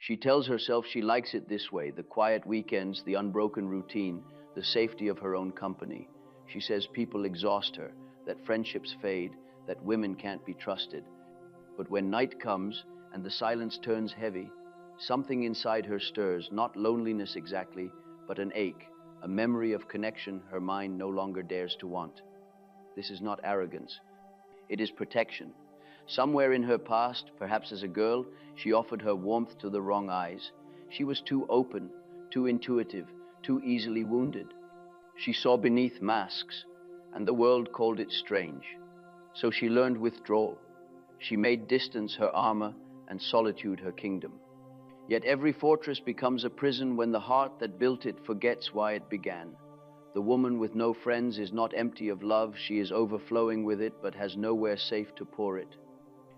She tells herself she likes it this way, the quiet weekends, the unbroken routine, the safety of her own company. She says people exhaust her, that friendships fade, that women can't be trusted. But when night comes and the silence turns heavy, something inside her stirs, not loneliness exactly, but an ache, a memory of connection her mind no longer dares to want. This is not arrogance. It is protection. Somewhere in her past, perhaps as a girl, she offered her warmth to the wrong eyes. She was too open, too intuitive, too easily wounded. She saw beneath masks, and the world called it strange. So she learned withdrawal. She made distance her armor and solitude her kingdom. Yet every fortress becomes a prison when the heart that built it forgets why it began. The woman with no friends is not empty of love, she is overflowing with it, but has nowhere safe to pour it.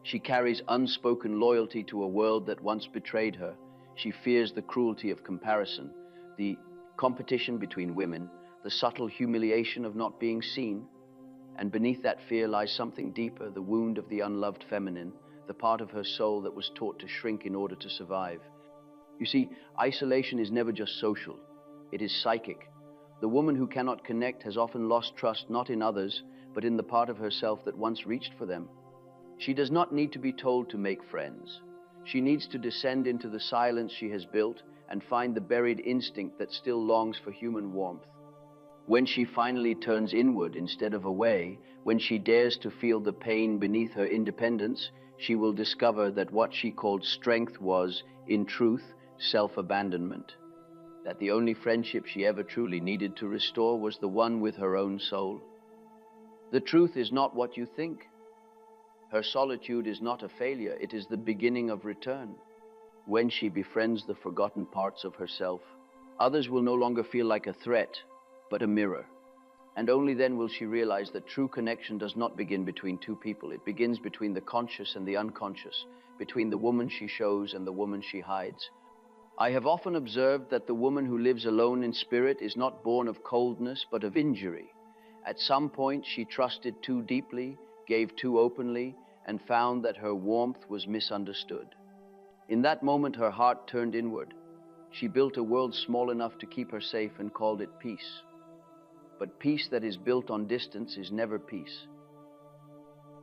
She carries unspoken loyalty to a world that once betrayed her. She fears the cruelty of comparison, the competition between women, the subtle humiliation of not being seen. And beneath that fear lies something deeper, the wound of the unloved feminine, the part of her soul that was taught to shrink in order to survive. You see, isolation is never just social, it is psychic. The woman who cannot connect has often lost trust not in others, but in the part of herself that once reached for them. She does not need to be told to make friends. She needs to descend into the silence she has built and find the buried instinct that still longs for human warmth. When she finally turns inward instead of away, when she dares to feel the pain beneath her independence, she will discover that what she called strength was, in truth, self-abandonment. That the only friendship she ever truly needed to restore was the one with her own soul. The truth is not what you think. Her solitude is not a failure, it is the beginning of return. When she befriends the forgotten parts of herself, others will no longer feel like a threat, but a mirror. And only then will she realize that true connection does not begin between two people. It begins between the conscious and the unconscious, between the woman she shows and the woman she hides. I have often observed that the woman who lives alone in spirit is not born of coldness, but of injury. At some point she trusted too deeply, gave too openly, and found that her warmth was misunderstood. In that moment her heart turned inward. She built a world small enough to keep her safe and called it peace. But peace that is built on distance is never peace.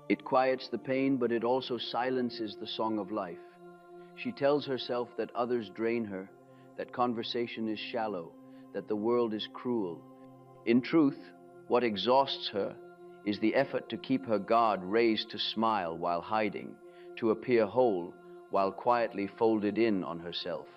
It quiets the pain, but it also silences the song of life. She tells herself that others drain her, that conversation is shallow, that the world is cruel. In truth, what exhausts her is the effort to keep her guard raised, to smile while hiding, to appear whole while quietly folded in on herself.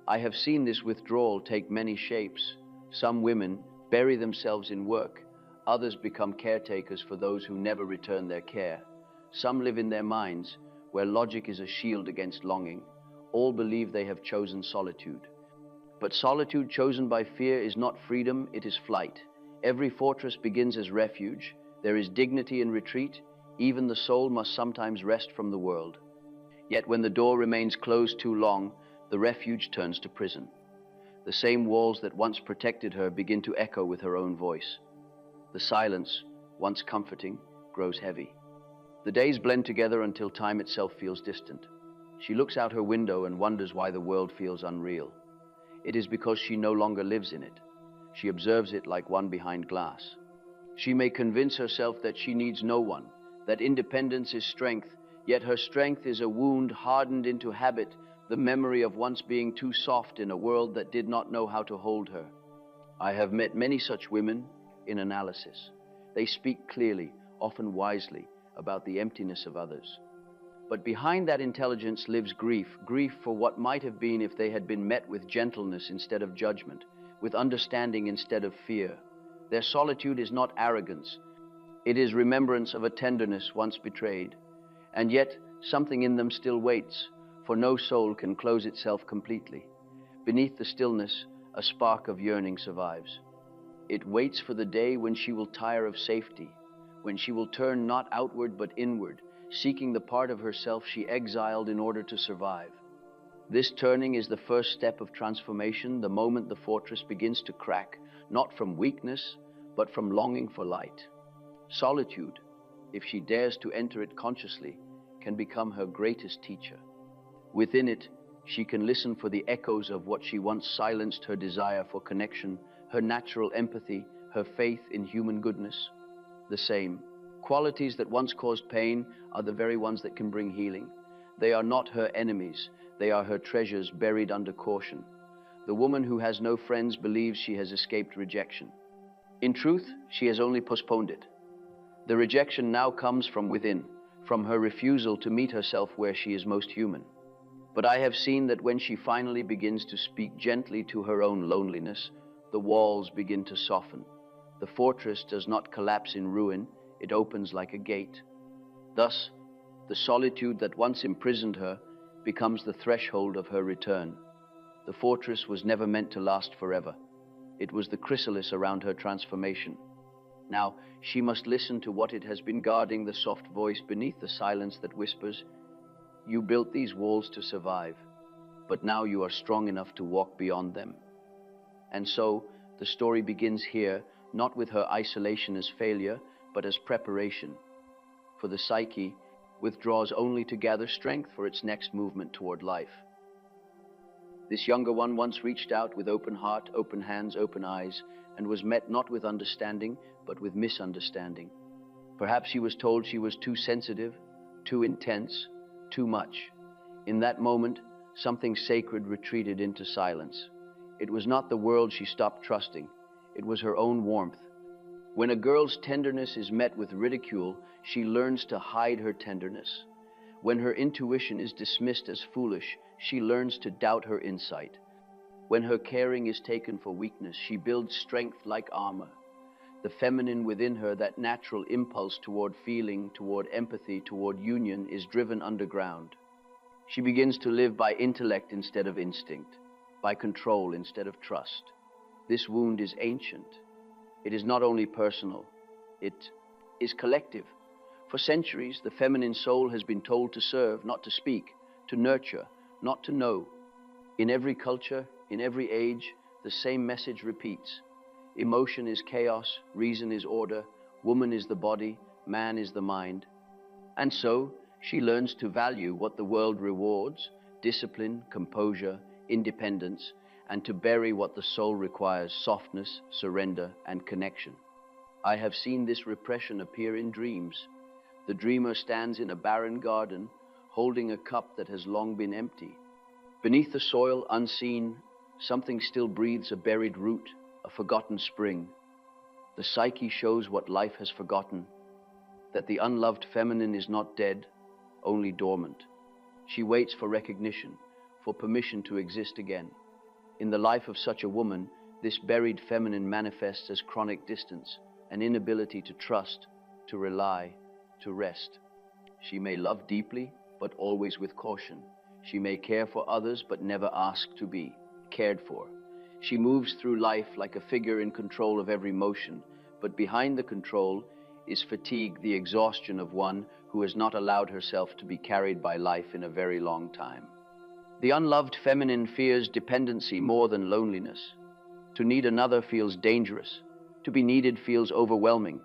I have seen this withdrawal take many shapes. Some women bury themselves in work. Others become caretakers for those who never return their care. Some live in their minds, where logic is a shield against longing. All believe they have chosen solitude. But solitude chosen by fear is not freedom, it is flight. Every fortress begins as refuge. There is dignity in retreat. Even the soul must sometimes rest from the world. Yet when the door remains closed too long, the refuge turns to prison. The same walls that once protected her begin to echo with her own voice. The silence, once comforting, grows heavy. The days blend together until time itself feels distant. She looks out her window and wonders why the world feels unreal. It is because she no longer lives in it. She observes it like one behind glass. She may convince herself that she needs no one, that independence is strength, yet her strength is a wound hardened into habit, the memory of once being too soft in a world that did not know how to hold her. I have met many such women in analysis. They speak clearly, often wisely, about the emptiness of others. But behind that intelligence lives grief, grief for what might have been if they had been met with gentleness instead of judgment, with understanding instead of fear. Their solitude is not arrogance. It is remembrance of a tenderness once betrayed. And yet, something in them still waits, for no soul can close itself completely. Beneath the stillness, a spark of yearning survives. It waits for the day when she will tire of safety, when she will turn not outward but inward, seeking the part of herself she exiled in order to survive. This turning is the first step of transformation, the moment the fortress begins to crack, not from weakness, but from longing for light. Solitude, if she dares to enter it consciously, can become her greatest teacher. Within it, She can listen for the echoes of what she once silenced: her desire for connection, her natural empathy, her faith in human goodness. The same qualities that once caused pain are the very ones that can bring healing. They are not her enemies, they are her treasures buried under caution. The woman who has no friends believes she has escaped rejection. In truth, she has only postponed it. The rejection now comes from within, from her refusal to meet herself where she is most human. But I have seen that when she finally begins to speak gently to her own loneliness, the walls begin to soften. The fortress does not collapse in ruin, it opens like a gate. Thus, the solitude that once imprisoned her becomes the threshold of her return. The fortress was never meant to last forever. It was the chrysalis around her transformation. Now, she must listen to what it has been guarding, the soft voice beneath the silence that whispers, "You built these walls to survive, but now you are strong enough to walk beyond them." And so, the story begins here, not with her isolation as failure, but as preparation. For the psyche withdraws only to gather strength for its next movement toward life. This younger one once reached out with open heart, open hands, open eyes, and was met not with understanding, but with misunderstanding. Perhaps she was told she was too sensitive, too intense, too much. In that moment, something sacred retreated into silence. It was not the world she stopped trusting, it was her own warmth. When a girl's tenderness is met with ridicule, she learns to hide her tenderness. When her intuition is dismissed as foolish, she learns to doubt her insight. When her caring is taken for weakness, she builds strength like armor. The feminine within her, that natural impulse toward feeling, toward empathy, toward union, is driven underground. She begins to live by intellect instead of instinct, by control instead of trust. This wound is ancient. It is not only personal, it is collective. For centuries, the feminine soul has been told to serve, not to speak, to nurture, not to know. In every culture, in every age, the same message repeats. Emotion is chaos, reason is order, woman is the body, man is the mind. And so, she learns to value what the world rewards: discipline, composure, independence, and to bury what the soul requires: softness, surrender, and connection. I have seen this repression appear in dreams. The dreamer stands in a barren garden, holding a cup that has long been empty. Beneath the soil, unseen, something still breathes: a buried root, a forgotten spring. The psyche shows what life has forgotten, that the unloved feminine is not dead, only dormant. She waits for recognition, for permission to exist again. In the life of such a woman, this buried feminine manifests as chronic distance, an inability to trust, to rely, to rest. She may love deeply, but always with caution. She may care for others, but never ask to be cared for. She moves through life like a figure in control of every motion, but behind the control is fatigue, the exhaustion of one who has not allowed herself to be carried by life in a very long time. The unloved feminine fears dependency more than loneliness. To need another feels dangerous. To be needed feels overwhelming.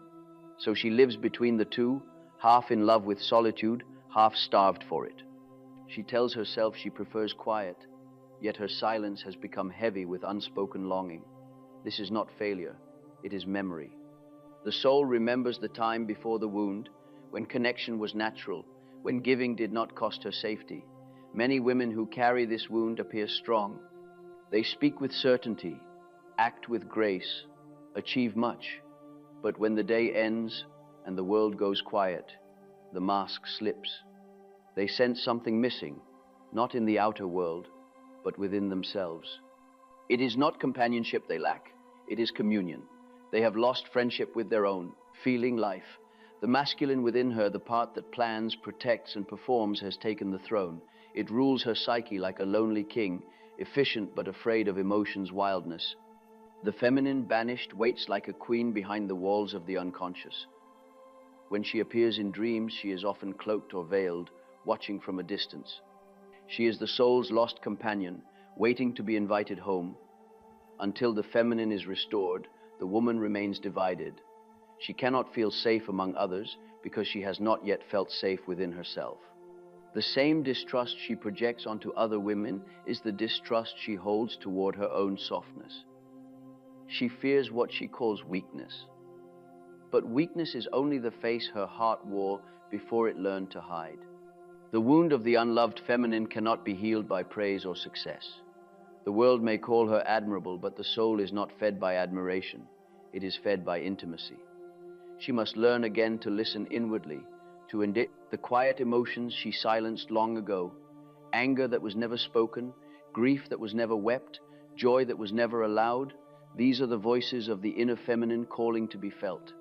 So she lives between the two, half in love with solitude, half starved for it. She tells herself she prefers quiet, yet her silence has become heavy with unspoken longing. This is not failure, it is memory. The soul remembers the time before the wound, when connection was natural, when giving did not cost her safety. Many women who carry this wound appear strong. They speak with certainty, act with grace, achieve much. But when the day ends and the world goes quiet, the mask slips. They sense something missing, not in the outer world, but within themselves. It is not companionship they lack, it is communion. They have lost friendship with their own, feeling life. The masculine within her, the part that plans, protects, and performs, has taken the throne. It rules her psyche like a lonely king, efficient but afraid of emotion's wildness. The feminine, banished, waits like a queen behind the walls of the unconscious. When she appears in dreams, she is often cloaked or veiled, watching from a distance. She is the soul's lost companion, waiting to be invited home. Until the feminine is restored, the woman remains divided. She cannot feel safe among others because she has not yet felt safe within herself. The same distrust she projects onto other women is the distrust she holds toward her own softness. She fears what she calls weakness. But weakness is only the face her heart wore before it learned to hide. The wound of the unloved feminine cannot be healed by praise or success. The world may call her admirable, but the soul is not fed by admiration. It is fed by intimacy. She must learn again to listen inwardly, to the quiet emotions she silenced long ago, anger that was never spoken, grief that was never wept, joy that was never allowed. These are the voices of the inner feminine calling to be felt.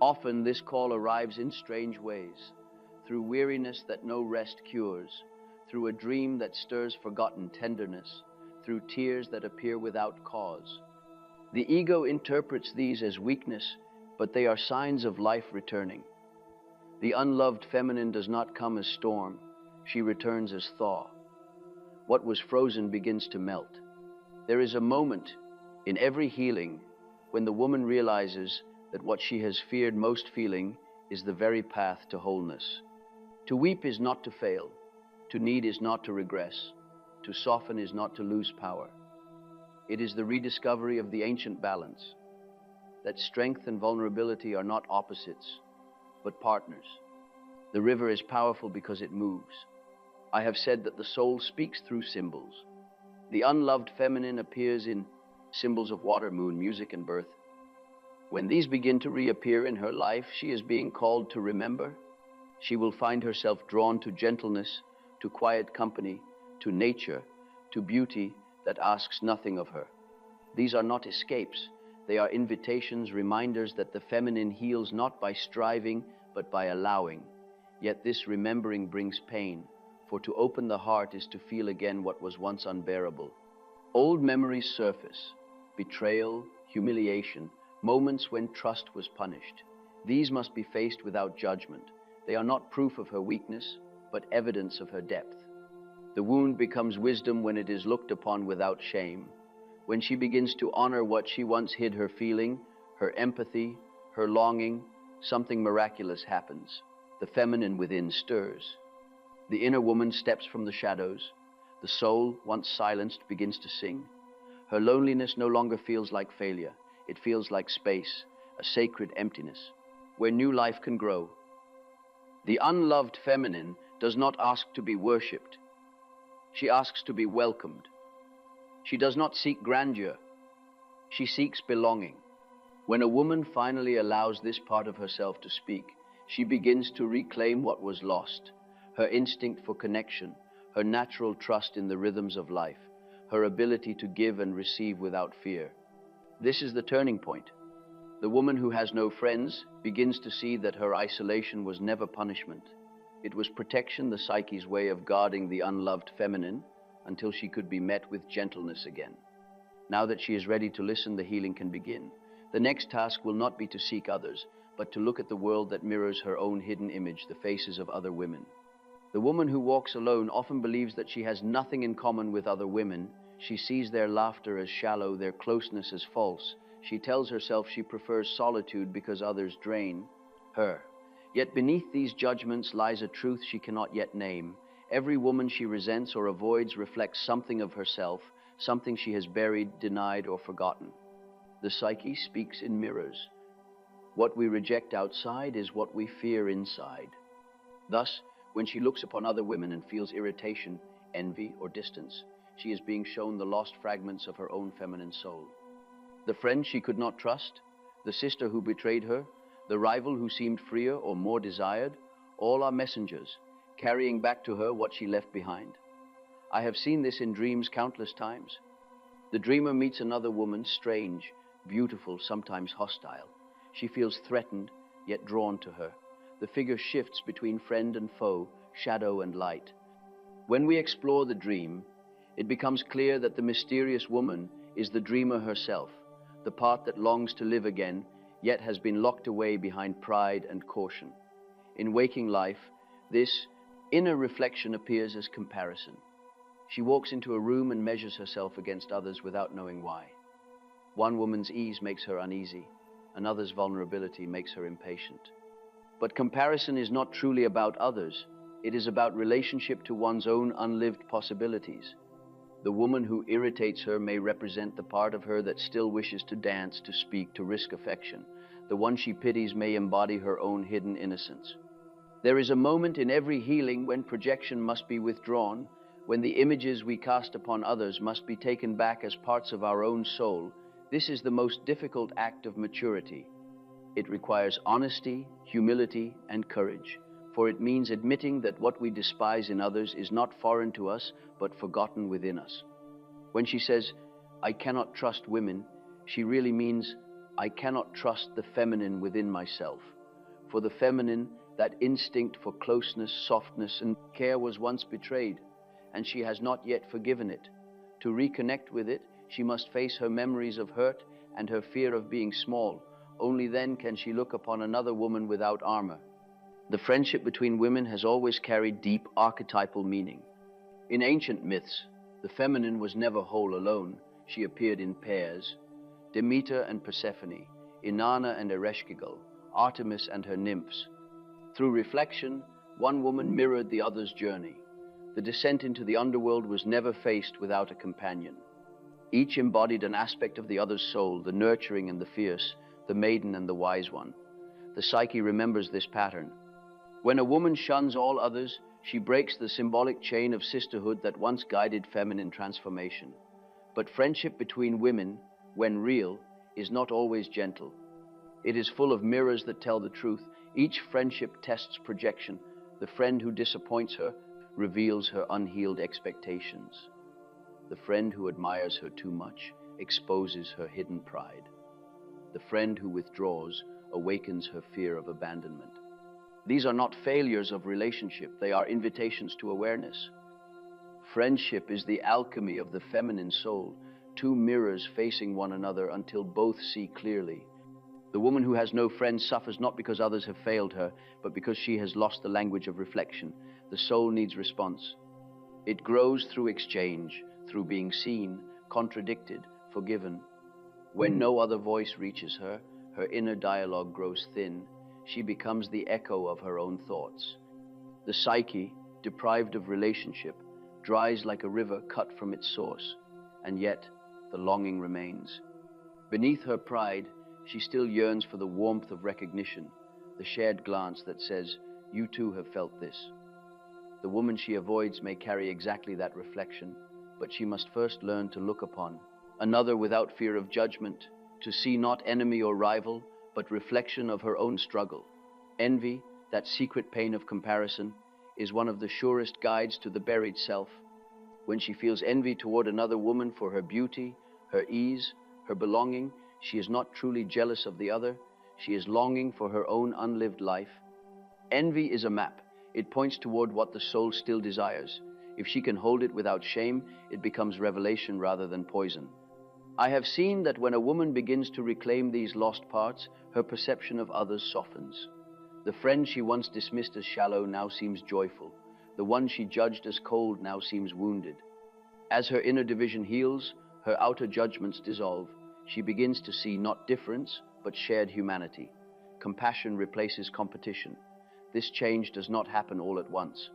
Often this call arrives in strange ways, through weariness that no rest cures, through a dream that stirs forgotten tenderness, through tears that appear without cause. The ego interprets these as weakness, but they are signs of life returning. The unloved feminine does not come as storm, she returns as thaw. What was frozen begins to melt. There is a moment in every healing when the woman realizes that what she has feared most feeling is the very path to wholeness. To weep is not to fail, to need is not to regress, to soften is not to lose power. It is the rediscovery of the ancient balance, that strength and vulnerability are not opposites, but partners. The river is powerful because it moves. I have said that the soul speaks through symbols. The unloved feminine appears in symbols of water, moon, music, and birth. When these begin to reappear in her life, she is being called to remember. She will find herself drawn to gentleness, to quiet company, to nature, to beauty that asks nothing of her. These are not escapes. They are invitations, reminders that the feminine heals not by striving, but by allowing. Yet this remembering brings pain, for to open the heart is to feel again what was once unbearable. Old memories surface, betrayal, humiliation, moments when trust was punished. These must be faced without judgment. They are not proof of her weakness, but evidence of her depth. The wound becomes wisdom when it is looked upon without shame. When she begins to honor what she once hid, her feeling, her empathy, her longing, something miraculous happens. The feminine within stirs. The inner woman steps from the shadows. The soul, once silenced, begins to sing. Her loneliness no longer feels like failure. It feels like space, a sacred emptiness, where new life can grow. The unloved feminine does not ask to be worshipped. She asks to be welcomed. She does not seek grandeur. She seeks belonging. When a woman finally allows this part of herself to speak, she begins to reclaim what was lost, her instinct for connection, her natural trust in the rhythms of life, her ability to give and receive without fear. This is the turning point. The woman who has no friends begins to see that her isolation was never punishment. It was protection, the psyche's way of guarding the unloved feminine until she could be met with gentleness again. Now that she is ready to listen, the healing can begin. The next task will not be to seek others, but to look at the world that mirrors her own hidden image, the faces of other women. The woman who walks alone often believes that she has nothing in common with other women. She sees their laughter as shallow, their closeness as false. She tells herself she prefers solitude because others drain her. Yet beneath these judgments lies a truth she cannot yet name. Every woman she resents or avoids reflects something of herself, something she has buried, denied, or forgotten. The psyche speaks in mirrors. What we reject outside is what we fear inside. Thus, when she looks upon other women and feels irritation, envy, or distance, she is being shown the lost fragments of her own feminine soul. The friend she could not trust, the sister who betrayed her, the rival who seemed freer or more desired, all are messengers, carrying back to her what she left behind. I have seen this in dreams countless times. The dreamer meets another woman, strange, beautiful, sometimes hostile. She feels threatened, yet drawn to her. The figure shifts between friend and foe, shadow and light. When we explore the dream, it becomes clear that the mysterious woman is the dreamer herself, the part that longs to live again, yet has been locked away behind pride and caution. In waking life, this inner reflection appears as comparison. She walks into a room and measures herself against others without knowing why. One woman's ease makes her uneasy, another's vulnerability makes her impatient. But comparison is not truly about others, It is about relationship to one's own unlived possibilities. The woman who irritates her may represent the part of her that still wishes to dance, to speak, to risk affection. The one she pities may embody her own hidden innocence. There is a moment in every healing when projection must be withdrawn, when the images we cast upon others must be taken back as parts of our own soul. This is the most difficult act of maturity. It requires honesty, humility, and courage, for it means admitting that what we despise in others is not foreign to us, but forgotten within us. When she says, "I cannot trust women," she really means, "I cannot trust the feminine within myself." For the feminine, that instinct for closeness, softness, and care was once betrayed, and she has not yet forgiven it. To reconnect with it, she must face her memories of hurt and her fear of being small. Only then can she look upon another woman without armor. The friendship between women has always carried deep archetypal meaning. In ancient myths, the feminine was never whole alone. She appeared in pairs: Demeter and Persephone, Inanna and Ereshkigal, Artemis and her nymphs. Through reflection, one woman mirrored the other's journey. The descent into the underworld was never faced without a companion. Each embodied an aspect of the other's soul, the nurturing and the fierce, the maiden and the wise one. The psyche remembers this pattern. When a woman shuns all others, she breaks the symbolic chain of sisterhood that once guided feminine transformation. But friendship between women, when real, is not always gentle. It is full of mirrors that tell the truth. Each friendship tests projection. The friend who disappoints her reveals her unhealed expectations. The friend who admires her too much exposes her hidden pride. The friend who withdraws awakens her fear of abandonment. These are not failures of relationship, they are invitations to awareness. Friendship is the alchemy of the feminine soul, two mirrors facing one another until both see clearly. The woman who has no friends suffers not because others have failed her, but because she has lost the language of reflection. The soul needs response. It grows through exchange, through being seen, contradicted, forgiven. When no other voice reaches her, her inner dialogue grows thin. She becomes the echo of her own thoughts. The psyche, deprived of relationship, dries like a river cut from its source, and yet the longing remains. Beneath her pride, she still yearns for the warmth of recognition, the shared glance that says, "You too have felt this." The woman she avoids may carry exactly that reflection, but she must first learn to look upon another without fear of judgment, to see not enemy or rival, but reflection of her own struggle. Envy, that secret pain of comparison, is one of the surest guides to the buried self. When she feels envy toward another woman for her beauty, her ease, her belonging, she is not truly jealous of the other, she is longing for her own unlived life. Envy is a map. It points toward what the soul still desires. If she can hold it without shame, it becomes revelation rather than poison. I have seen that when a woman begins to reclaim these lost parts, her perception of others softens. The friend she once dismissed as shallow now seems joyful. The one she judged as cold now seems wounded. As her inner division heals, her outer judgments dissolve. She begins to see not difference, but shared humanity. Compassion replaces competition. This change does not happen all at once.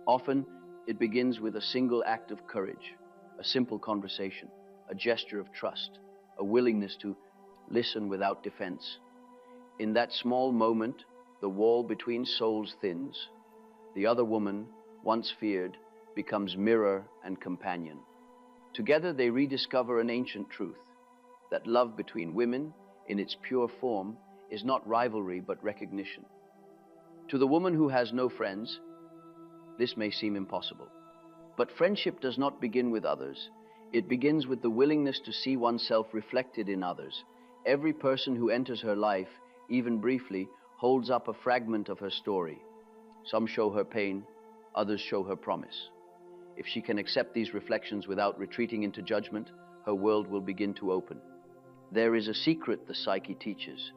Often, it begins with a single act of courage, a simple conversation, a gesture of trust, a willingness to listen without defense. In that small moment, the wall between souls thins. The other woman, once feared, becomes mirror and companion. Together they rediscover an ancient truth, that love between women, in its pure form, is not rivalry but recognition. To the woman who has no friends, this may seem impossible. But friendship does not begin with others. It begins with the willingness to see oneself reflected in others. Every person who enters her life, even briefly, holds up a fragment of her story. Some show her pain, others show her promise. If she can accept these reflections without retreating into judgment, her world will begin to open. There is a secret the psyche teaches.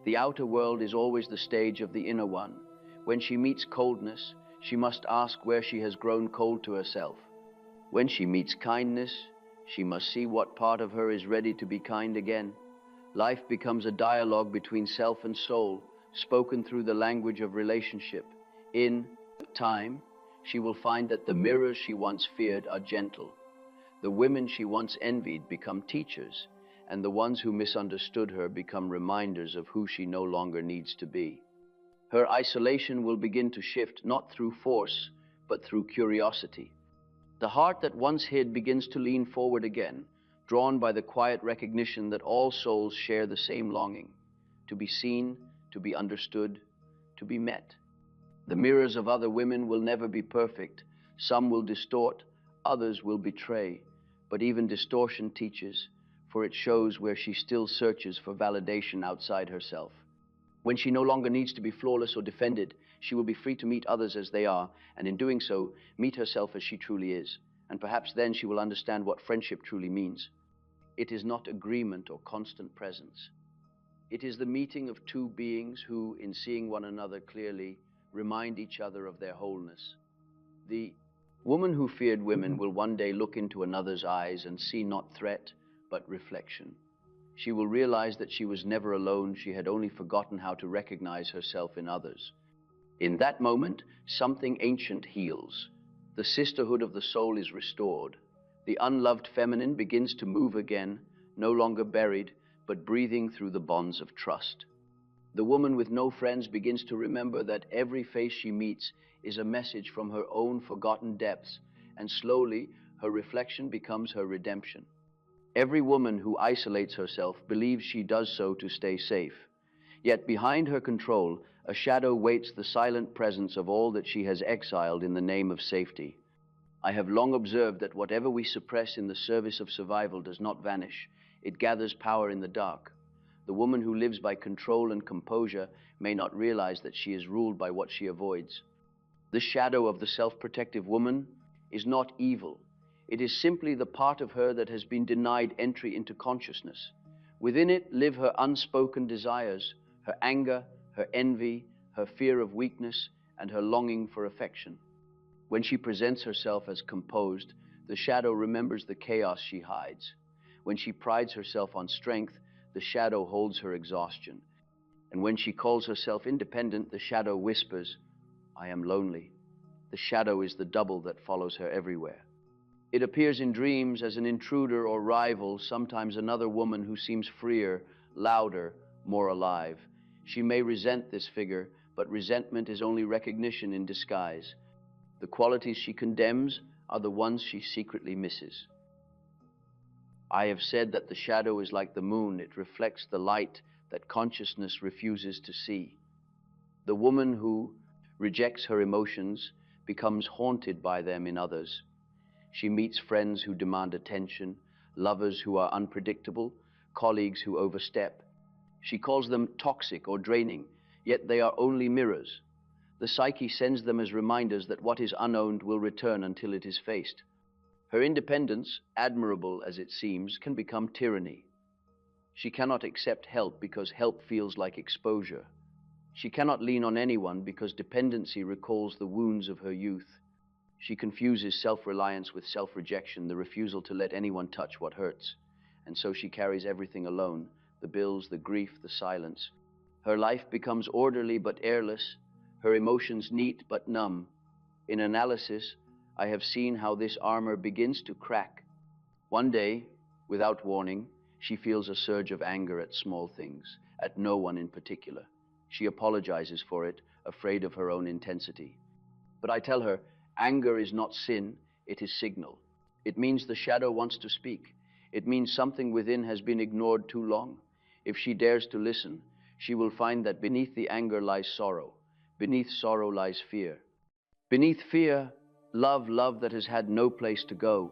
The outer world is always the stage of the inner one. When she meets coldness, she must ask where she has grown cold to herself. When she meets kindness, she must see what part of her is ready to be kind again. Life becomes a dialogue between self and soul, spoken through the language of relationship, in With time, she will find that the mirrors she once feared are gentle. The women she once envied become teachers, and the ones who misunderstood her become reminders of who she no longer needs to be. Her isolation will begin to shift not through force, but through curiosity. The heart that once hid begins to lean forward again, drawn by the quiet recognition that all souls share the same longing: to be seen, to be understood, to be met. The mirrors of other women will never be perfect. Some will distort, others will betray. But even distortion teaches, for it shows where she still searches for validation outside herself. When she no longer needs to be flawless or defended, she will be free to meet others as they are, and in doing so, meet herself as she truly is. And perhaps then she will understand what friendship truly means. It is not agreement or constant presence. It is the meeting of two beings who, in seeing one another clearly, remind each other of their wholeness. The woman who feared women will one day look into another's eyes and see not threat, but reflection. She will realize that she was never alone. She had only forgotten how to recognize herself in others. In that moment, something ancient heals. The sisterhood of the soul is restored. The unloved feminine begins to move again, no longer buried, but breathing through the bonds of trust. The woman with no friends begins to remember that every face she meets is a message from her own forgotten depths, and slowly her reflection becomes her redemption. Every woman who isolates herself believes she does so to stay safe. Yet behind her control, a shadow waits the silent presence of all that she has exiled in the name of safety. I have long observed that whatever we suppress in the service of survival does not vanish. It gathers power in the dark. The woman who lives by control and composure may not realize that she is ruled by what she avoids. The shadow of the self-protective woman is not evil. It is simply the part of her that has been denied entry into consciousness. Within it live her unspoken desires, her anger, her envy, her fear of weakness, and her longing for affection. When she presents herself as composed, the shadow remembers the chaos she hides. When she prides herself on strength, the shadow holds her exhaustion. And when she calls herself independent, the shadow whispers, "I am lonely." The shadow is the double that follows her everywhere. It appears in dreams as an intruder or rival, sometimes another woman who seems freer, louder, more alive. She may resent this figure, but resentment is only recognition in disguise. The qualities she condemns are the ones she secretly misses. I have said that the shadow is like the moon. It reflects the light that consciousness refuses to see. The woman who rejects her emotions becomes haunted by them in others. She meets friends who demand attention, lovers who are unpredictable, colleagues who overstep. She calls them toxic or draining, yet they are only mirrors. The psyche sends them as reminders that what is unowned will return until it is faced. Her independence, admirable as it seems, can become tyranny. She cannot accept help because help feels like exposure. She cannot lean on anyone because dependency recalls the wounds of her youth. She confuses self-reliance with self-rejection, the refusal to let anyone touch what hurts. And so she carries everything alone, the bills, the grief, the silence. Her life becomes orderly but airless, her emotions neat but numb. In analysis, I have seen how this armor begins to crack. One day, without warning, she feels a surge of anger at small things, at no one in particular. She apologizes for it, afraid of her own intensity. But I tell her, anger is not sin, it is signal. It means the shadow wants to speak. It means something within has been ignored too long. If she dares to listen, she will find that beneath the anger lies sorrow. Beneath sorrow lies fear. Beneath fear, love that has had no place to go.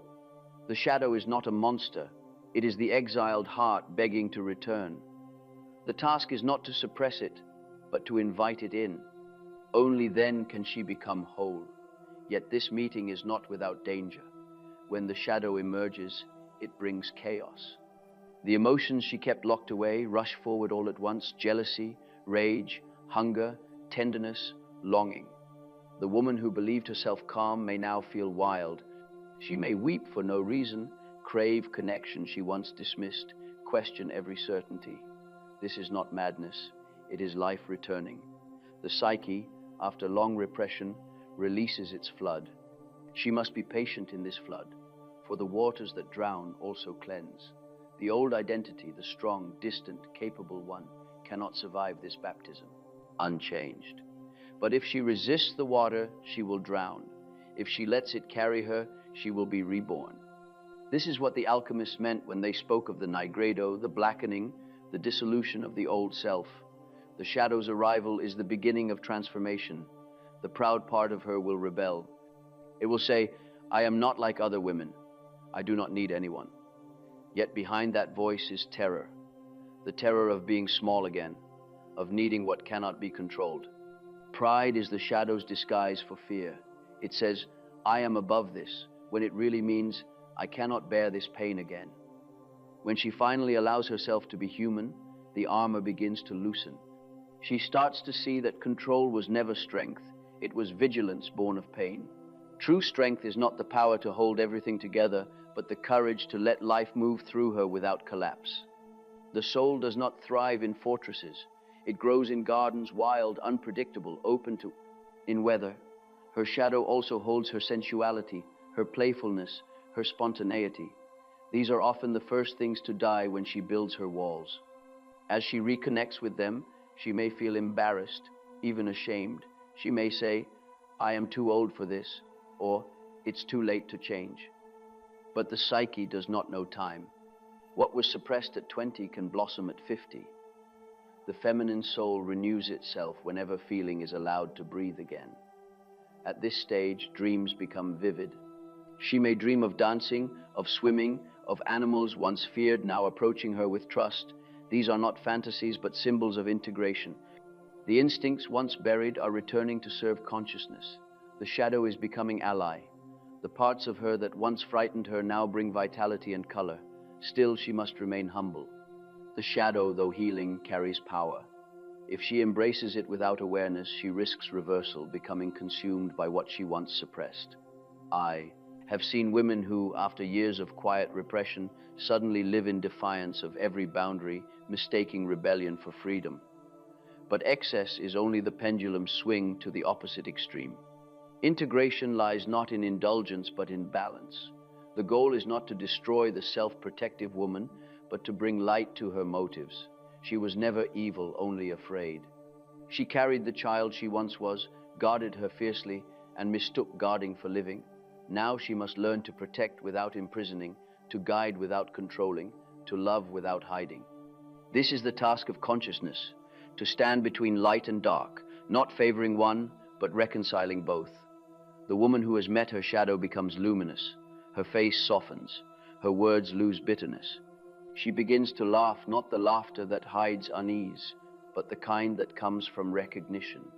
The shadow is not a monster. It is the exiled heart begging to return. The task is not to suppress it, but to invite it in. Only then can she become whole. Yet this meeting is not without danger. When the shadow emerges, it brings chaos. The emotions she kept locked away rush forward all at once: jealousy, rage, hunger, tenderness, longing. The woman who believed herself calm may now feel wild. She may weep for no reason, crave connection she once dismissed, question every certainty. This is not madness, it is life returning. The psyche, after long repression, releases its flood. She must be patient in this flood, for the waters that drown also cleanse. The old identity, the strong, distant, capable one, cannot survive this baptism, unchanged. But if she resists the water, she will drown. If she lets it carry her, she will be reborn. This is what the alchemists meant when they spoke of the nigredo, the blackening, the dissolution of the old self. The shadow's arrival is the beginning of transformation. The proud part of her will rebel. It will say, "I am not like other women. I do not need anyone." Yet behind that voice is terror. The terror of being small again, of needing what cannot be controlled. Pride is the shadow's disguise for fear. It says, "I am above this," when it really means, "I cannot bear this pain again." When she finally allows herself to be human, the armor begins to loosen. She starts to see that control was never strength. It was vigilance born of pain. True strength is not the power to hold everything together, but the courage to let life move through her without collapse. The soul does not thrive in fortresses. It grows in gardens, wild, unpredictable, open in weather. Her shadow also holds her sensuality, her playfulness, her spontaneity. These are often the first things to die when she builds her walls. As she reconnects with them, she may feel embarrassed, even ashamed. She may say, "I am too old for this," or "It's too late to change." But the psyche does not know time. What was suppressed at 20 can blossom at 50. The feminine soul renews itself whenever feeling is allowed to breathe again. At this stage, dreams become vivid. She may dream of dancing, of swimming, of animals once feared now approaching her with trust. These are not fantasies but symbols of integration. The instincts once buried are returning to serve consciousness. The shadow is becoming ally. The parts of her that once frightened her now bring vitality and color. Still, she must remain humble. The shadow, though healing, carries power. If she embraces it without awareness, she risks reversal, becoming consumed by what she once suppressed. I have seen women who, after years of quiet repression, suddenly live in defiance of every boundary, mistaking rebellion for freedom. But excess is only the pendulum swing to the opposite extreme. Integration lies not in indulgence but in balance. The goal is not to destroy the self-protective woman, but to bring light to her motives. She was never evil, only afraid. She carried the child she once was, guarded her fiercely, and mistook guarding for living. Now she must learn to protect without imprisoning, to guide without controlling, to love without hiding. This is the task of consciousness, to stand between light and dark, not favoring one, but reconciling both. The woman who has met her shadow becomes luminous. Her face softens. Her words lose bitterness. She begins to laugh, not the laughter that hides unease, but the kind that comes from recognition.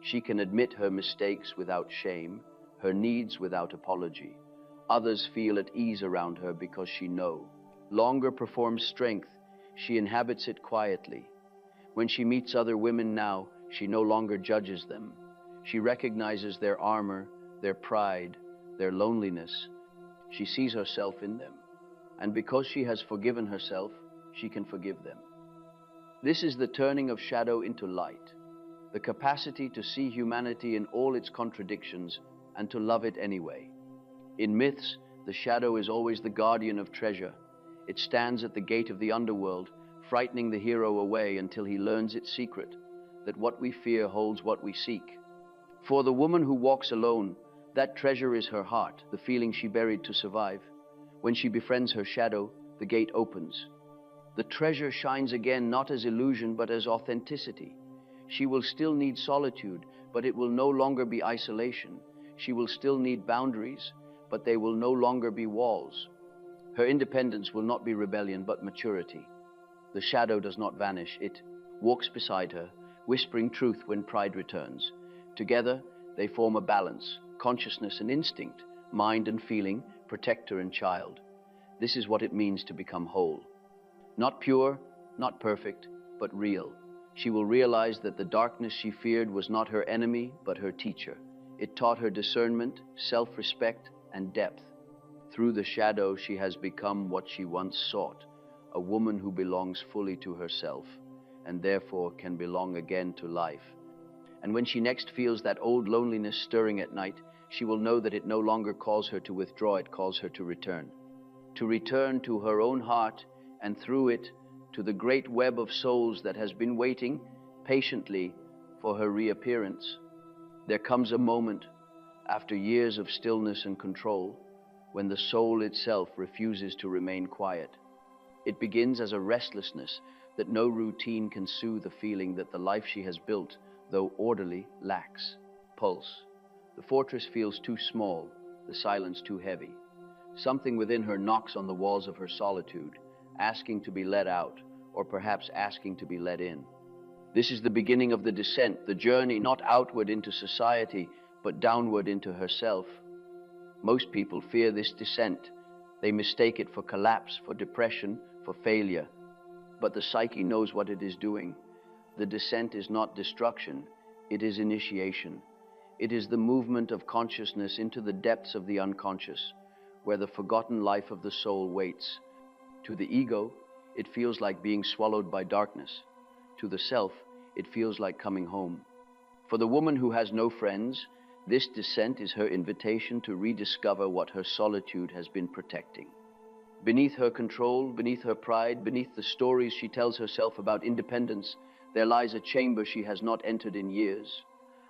She can admit her mistakes without shame, her needs without apology. Others feel at ease around her because she knows. Longer performs strength. She inhabits it quietly. When she meets other women now, she no longer judges them. She recognizes their armor, their pride, their loneliness. She sees herself in them. And because she has forgiven herself, she can forgive them. This is the turning of shadow into light, the capacity to see humanity in all its contradictions and to love it anyway. In myths, the shadow is always the guardian of treasure. It stands at the gate of the underworld, frightening the hero away until he learns its secret, that what we fear holds what we seek. For the woman who walks alone, that treasure is her heart, the feeling she buried to survive. When she befriends her shadow, the gate opens. The treasure shines again, not as illusion, but as authenticity. She will still need solitude, but it will no longer be isolation. She will still need boundaries, but they will no longer be walls. Her independence will not be rebellion, but maturity. The shadow does not vanish. It walks beside her, whispering truth when pride returns. Together, they form a balance, consciousness and instinct, mind and feeling, protector and child. This is what it means to become whole. Not pure, not perfect, but real. She will realize that the darkness she feared was not her enemy, but her teacher. It taught her discernment, self-respect, and depth. Through the shadow, she has become what she once sought, a woman who belongs fully to herself, and therefore can belong again to life. And when she next feels that old loneliness stirring at night, she will know that it no longer calls her to withdraw, it calls her to return. To return to her own heart, and through it, to the great web of souls that has been waiting patiently for her reappearance. There comes a moment, after years of stillness and control, when the soul itself refuses to remain quiet. It begins as a restlessness that no routine can soothe, the feeling that the life she has built, though orderly, lacks pulse. The fortress feels too small, the silence too heavy. Something within her knocks on the walls of her solitude, asking to be let out, or perhaps asking to be let in. This is the beginning of the descent, the journey not outward into society, but downward into herself. Most people fear this descent. They mistake it for collapse, for depression, for failure. But the psyche knows what it is doing. The descent is not destruction, it is initiation. It is the movement of consciousness into the depths of the unconscious, where the forgotten life of the soul waits. To the ego, it feels like being swallowed by darkness. To the self, it feels like coming home. For the woman who has no friends, this descent is her invitation to rediscover what her solitude has been protecting. Beneath her control, beneath her pride, beneath the stories she tells herself about independence, there lies a chamber she has not entered in years.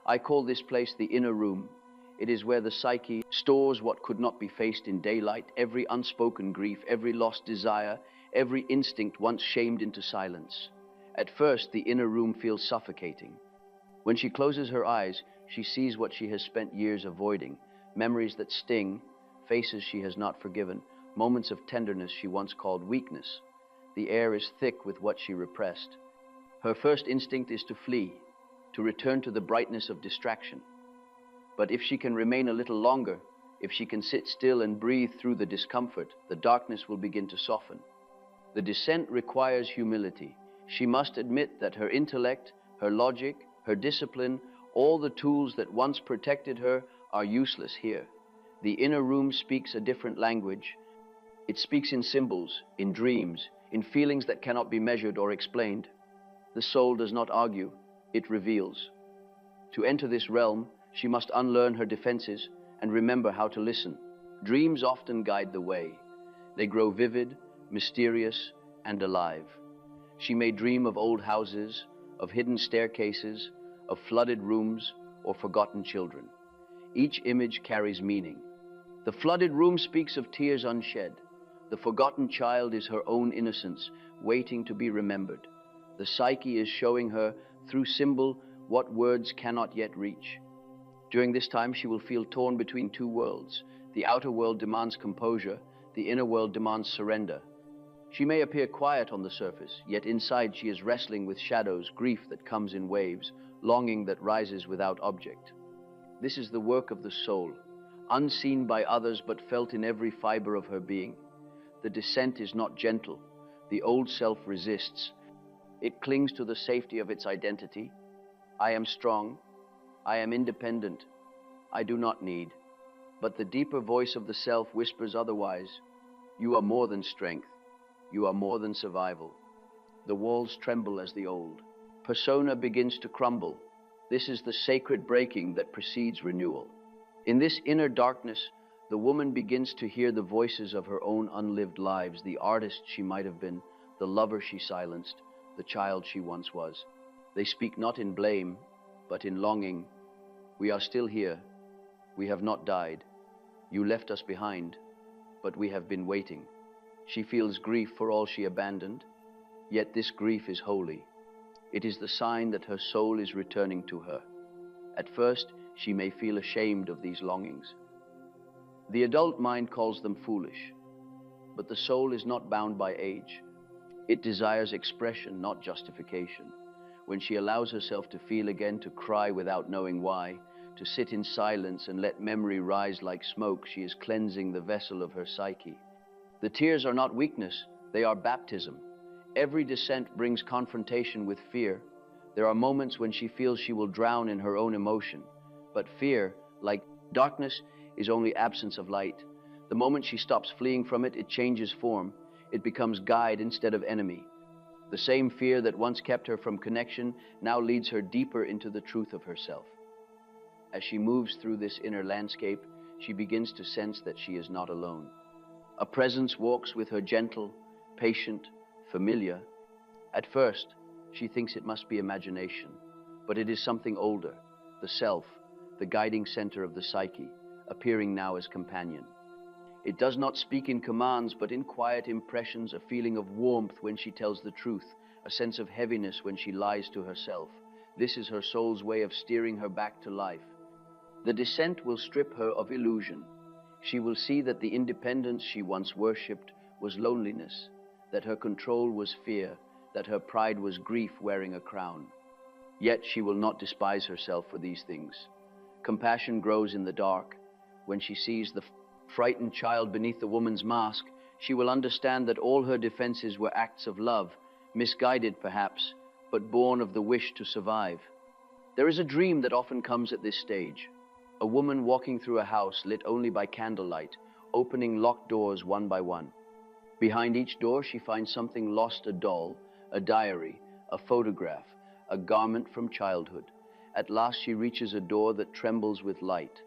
I call this place the inner room. It is where the psyche stores what could not be faced in daylight, every unspoken grief, every lost desire, every instinct once shamed into silence. At first, the inner room feels suffocating. When she closes her eyes, she sees what she has spent years avoiding, memories that sting, faces she has not forgiven, moments of tenderness she once called weakness. The air is thick with what she repressed. Her first instinct is to flee, to return to the brightness of distraction. But if she can remain a little longer, if she can sit still and breathe through the discomfort, the darkness will begin to soften. The descent requires humility. She must admit that her intellect, her logic, her discipline, all the tools that once protected her are useless here. The inner room speaks a different language. It speaks in symbols, in dreams, in feelings that cannot be measured or explained. The soul does not argue, it reveals. To enter this realm, she must unlearn her defenses and remember how to listen. Dreams often guide the way. They grow vivid, mysterious, and alive. She may dream of old houses, of hidden staircases, of flooded rooms, or forgotten children. Each image carries meaning. The flooded room speaks of tears unshed. The forgotten child is her own innocence, waiting to be remembered. The psyche is showing her, through symbol, what words cannot yet reach. During this time, she will feel torn between two worlds. The outer world demands composure, the inner world demands surrender. She may appear quiet on the surface, yet inside she is wrestling with shadows, grief that comes in waves, longing that rises without object. This is the work of the soul, unseen by others but felt in every fiber of her being. The descent is not gentle. The old self resists. It clings to the safety of its identity. I am strong. I am independent. I do not need. But the deeper voice of the self whispers otherwise. You are more than strength. You are more than survival. The walls tremble as the old. Persona begins to crumble. This is the sacred breaking that precedes renewal. In this inner darkness, the woman begins to hear the voices of her own unlived lives, the artist she might have been, the lover she silenced, the child she once was. They speak not in blame, but in longing. We are still here. We have not died. You left us behind, but we have been waiting. She feels grief for all she abandoned, yet this grief is holy. It is the sign that her soul is returning to her. At first, she may feel ashamed of these longings. The adult mind calls them foolish, but the soul is not bound by age. It desires expression, not justification. When she allows herself to feel again, to cry without knowing why, to sit in silence and let memory rise like smoke, she is cleansing the vessel of her psyche. The tears are not weakness, they are baptism. Every descent brings confrontation with fear. There are moments when she feels she will drown in her own emotion. But fear, like darkness, is only absence of light. The moment she stops fleeing from it, it changes form. It becomes guide instead of enemy. The same fear that once kept her from connection now leads her deeper into the truth of herself. As she moves through this inner landscape, she begins to sense that she is not alone. A presence walks with her, gentle, patient, familiar. At first, she thinks it must be imagination, but it is something older, the self, the guiding center of the psyche, appearing now as companion. It does not speak in commands, but in quiet impressions, a feeling of warmth when she tells the truth, a sense of heaviness when she lies to herself. This is her soul's way of steering her back to life. The descent will strip her of illusion. She will see that the independence she once worshipped was loneliness, that her control was fear, that her pride was grief wearing a crown. Yet she will not despise herself for these things. Compassion grows in the dark. When she sees the frightened child beneath the woman's mask, she will understand that all her defenses were acts of love, misguided perhaps, but born of the wish to survive. There is a dream that often comes at this stage. A woman walking through a house lit only by candlelight, opening locked doors one by one. Behind each door she finds something lost, a doll, a diary, a photograph, a garment from childhood. At last she reaches a door that trembles with light.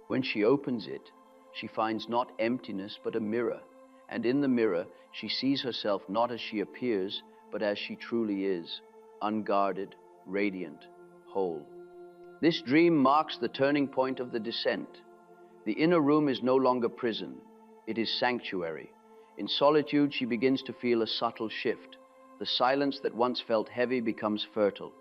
When she opens it, she finds not emptiness but a mirror, and in the mirror she sees herself not as she appears, but as she truly is, unguarded, radiant, whole. This dream marks the turning point of the descent. The inner room is no longer prison, it is sanctuary. In solitude she begins to feel a subtle shift. The silence that once felt heavy becomes fertile.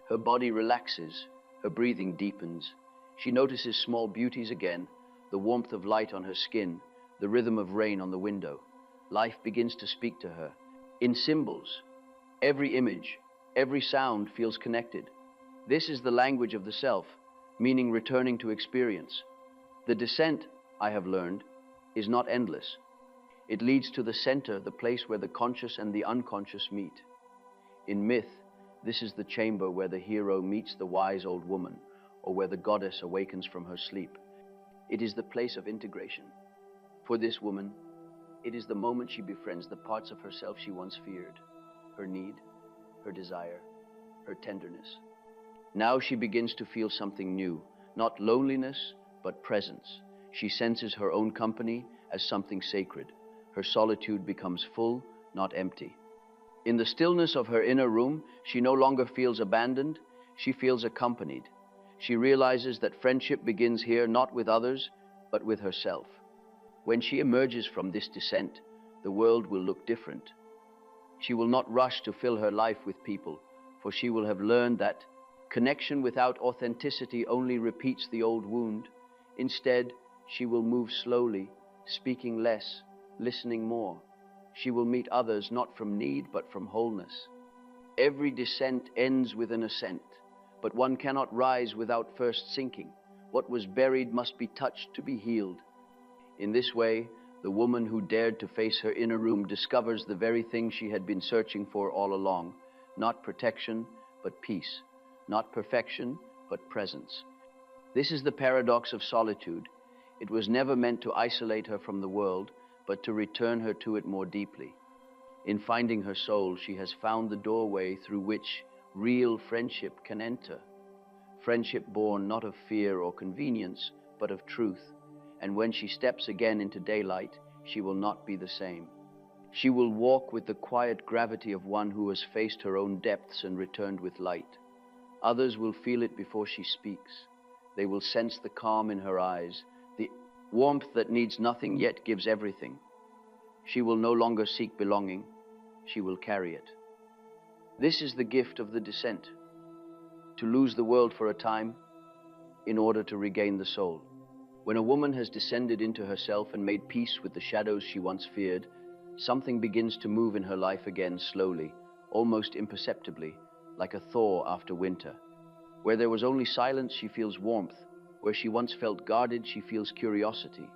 Her body relaxes, her breathing deepens. She notices small beauties again, the warmth of light on her skin, the rhythm of rain on the window. Life begins to speak to her. In symbols, every image, every sound feels connected. This is the language of the self, meaning returning to experience. The descent, I have learned, is not endless. It leads to the center, the place where the conscious and the unconscious meet. In myth, this is the chamber where the hero meets the wise old woman, or where the goddess awakens from her sleep. It is the place of integration. For this woman, it is the moment she befriends the parts of herself she once feared, her need, her desire, her tenderness. Now she begins to feel something new, not loneliness, but presence. She senses her own company as something sacred. Her solitude becomes full, not empty. In the stillness of her inner room, she no longer feels abandoned, she feels accompanied. She realizes that friendship begins here not with others, but with herself. When she emerges from this descent, the world will look different. She will not rush to fill her life with people, for she will have learned that connection without authenticity only repeats the old wound. Instead, she will move slowly, speaking less, listening more. She will meet others not from need, but from wholeness. Every descent ends with an ascent, but one cannot rise without first sinking. What was buried must be touched to be healed. In this way, the woman who dared to face her inner room discovers the very thing she had been searching for all along, not protection, but peace, not perfection, but presence. This is the paradox of solitude. It was never meant to isolate her from the world, but to return her to it more deeply. In finding her soul, she has found the doorway through which real friendship can enter. Friendship born not of fear or convenience, but of truth. And when she steps again into daylight, she will not be the same. She will walk with the quiet gravity of one who has faced her own depths and returned with light. Others will feel it before she speaks. They will sense the calm in her eyes, the warmth that needs nothing yet gives everything. She will no longer seek belonging, she will carry it. This is the gift of the descent, to lose the world for a time in order to regain the soul. When a woman has descended into herself and made peace with the shadows she once feared, something begins to move in her life again slowly, almost imperceptibly, like a thaw after winter. Where there was only silence, she feels warmth. Where she once felt guarded, she feels curiosity.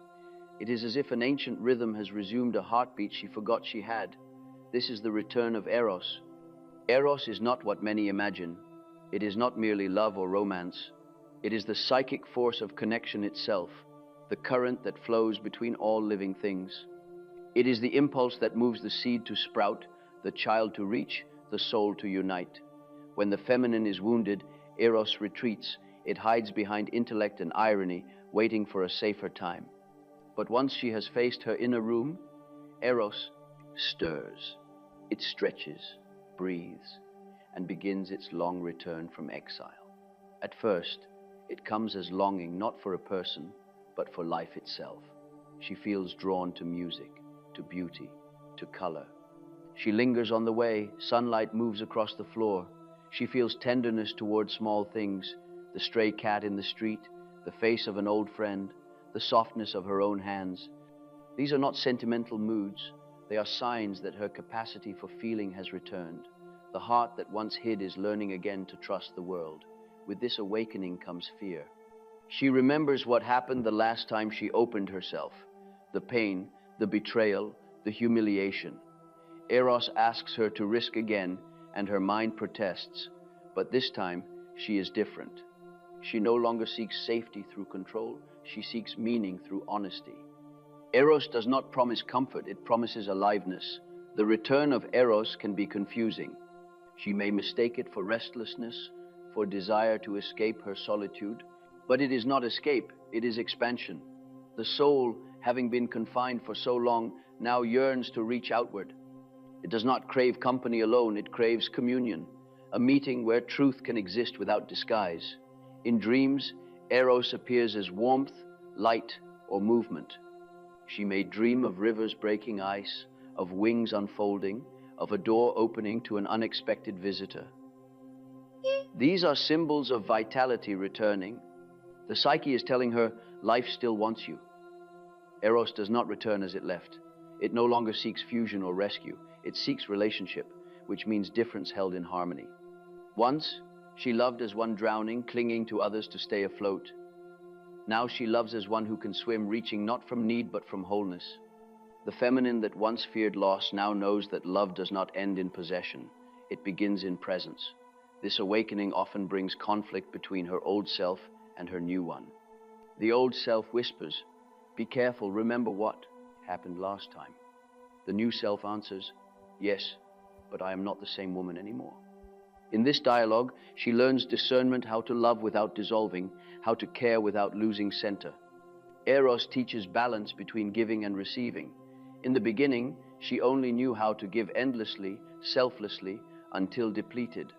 It is as if an ancient rhythm has resumed a heartbeat she forgot she had. This is the return of Eros. Eros is not what many imagine. It is not merely love or romance. It is the psychic force of connection itself, the current that flows between all living things. It is the impulse that moves the seed to sprout, the child to reach, the soul to unite. When the feminine is wounded, Eros retreats. It hides behind intellect and irony, waiting for a safer time. But once she has faced her inner room, Eros stirs. It stretches, breathes, and begins its long return from exile. At first, it comes as longing not for a person, but for life itself. She feels drawn to music, to beauty, to color. She lingers on the way. Sunlight moves across the floor. She feels tenderness toward small things, the stray cat in the street, the face of an old friend, the softness of her own hands. These are not sentimental moods. They are signs that her capacity for feeling has returned. The heart that once hid is learning again to trust the world. With this awakening comes fear. She remembers what happened the last time she opened herself. The pain, the betrayal, the humiliation. Eros asks her to risk again, and her mind protests. But this time, she is different. She no longer seeks safety through control. She seeks meaning through honesty. Eros does not promise comfort, it promises aliveness. The return of Eros can be confusing. She may mistake it for restlessness, for desire to escape her solitude. But it is not escape, it is expansion. The soul, having been confined for so long, now yearns to reach outward. It does not crave company alone, it craves communion, a meeting where truth can exist without disguise. In dreams, Eros appears as warmth, light, or movement. She may dream of rivers breaking ice, of wings unfolding, of a door opening to an unexpected visitor. These are symbols of vitality returning. The psyche is telling her, life still wants you. Eros does not return as it left. It no longer seeks fusion or rescue. It seeks relationship, which means difference held in harmony. Once, she loved as one drowning, clinging to others to stay afloat. Now she loves as one who can swim, reaching not from need but from wholeness. The feminine that once feared loss now knows that love does not end in possession. It begins in presence. This awakening often brings conflict between her old self and her new one. The old self whispers, "Be careful, remember what happened last time." The new self answers, "Yes, but I am not the same woman anymore." In this dialogue, she learns discernment, how to love without dissolving, how to care without losing center. Eros teaches balance between giving and receiving. In the beginning, she only knew how to give endlessly, selflessly, until depleted.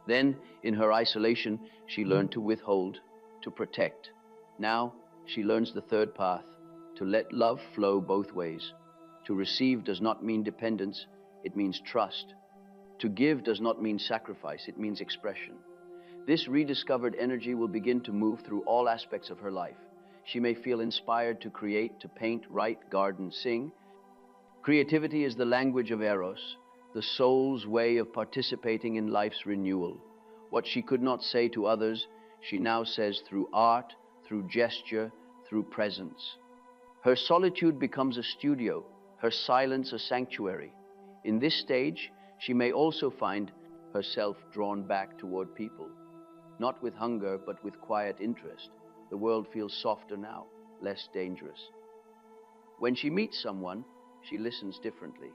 Then, in her isolation, she learned to withhold, to protect. Now, she learns the third path, to let love flow both ways. To receive does not mean dependence, it means trust. To give does not mean sacrifice, it means expression. This rediscovered energy will begin to move through all aspects of her life. She may feel inspired to create, to paint, write, garden, sing. Creativity is the language of Eros, the soul's way of participating in life's renewal. What she could not say to others, she now says through art, through gesture, through presence. Her solitude becomes a studio, her silence a sanctuary. In this stage, she may also find herself drawn back toward people, not with hunger, but with quiet interest. The world feels softer now, less dangerous. When she meets someone, she listens differently.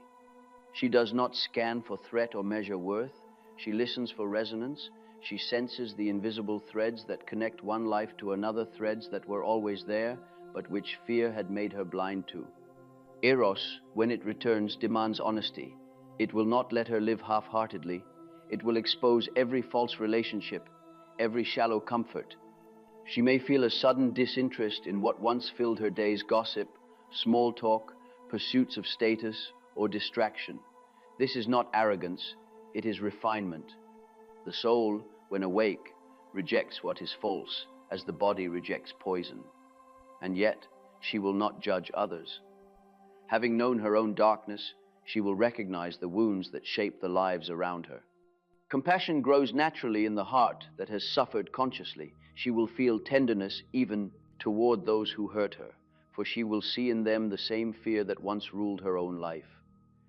She does not scan for threat or measure worth. She listens for resonance. She senses the invisible threads that connect one life to another, threads that were always there, but which fear had made her blind to. Eros, when it returns, demands honesty. It will not let her live half-heartedly. It will expose every false relationship, every shallow comfort. She may feel a sudden disinterest in what once filled her days: gossip, small talk, pursuits of status, or distraction. This is not arrogance, it is refinement. The soul, when awake, rejects what is false, as the body rejects poison. And yet, she will not judge others. Having known her own darkness, she will recognize the wounds that shape the lives around her. Compassion grows naturally in the heart that has suffered consciously. She will feel tenderness even toward those who hurt her, for she will see in them the same fear that once ruled her own life.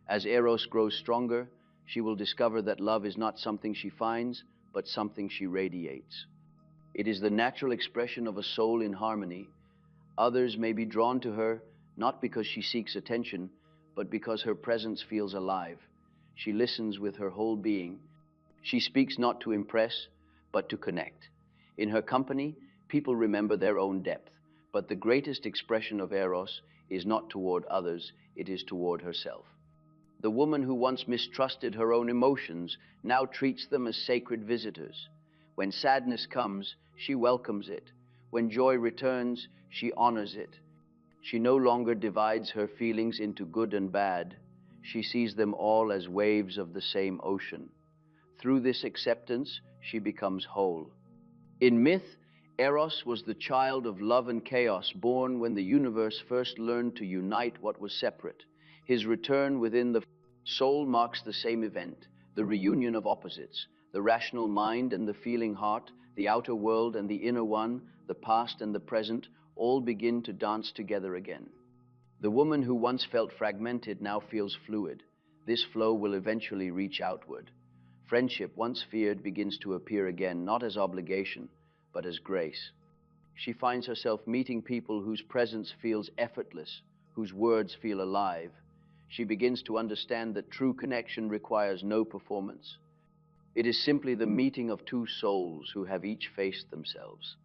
As Eros grows stronger, she will discover that love is not something she finds, but something she radiates. It is the natural expression of a soul in harmony. Others may be drawn to her, not because she seeks attention, but because her presence feels alive. She listens with her whole being. She speaks not to impress, but to connect. In her company, people remember their own depth, but the greatest expression of Eros is not toward others, it is toward herself. The woman who once mistrusted her own emotions now treats them as sacred visitors. When sadness comes, she welcomes it. When joy returns, she honors it. She no longer divides her feelings into good and bad. She sees them all as waves of the same ocean. Through this acceptance, she becomes whole. In myth, Eros was the child of love and chaos, born when the universe first learned to unite what was separate. His return within the soul marks the same event, the reunion of opposites, the rational mind and the feeling heart, the outer world and the inner one, the past and the present, all begin to dance together again. The woman who once felt fragmented now feels fluid. This flow will eventually reach outward. Friendship, once feared, begins to appear again, not as obligation, but as grace. She finds herself meeting people whose presence feels effortless, whose words feel alive. She begins to understand that true connection requires no performance. It is simply the meeting of two souls who have each faced themselves.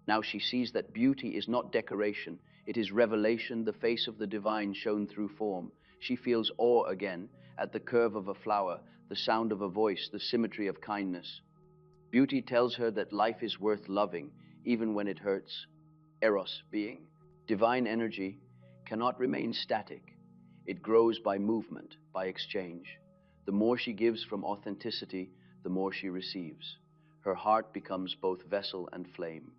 Now she sees that beauty is not decoration, it is revelation, the face of the divine shown through form. She feels awe again at the curve of a flower, the sound of a voice, the symmetry of kindness. Beauty tells her that life is worth loving, even when it hurts. Eros, being divine energy, cannot remain static. It grows by movement, by exchange. The more she gives from authenticity, the more she receives. Her heart becomes both vessel and flame.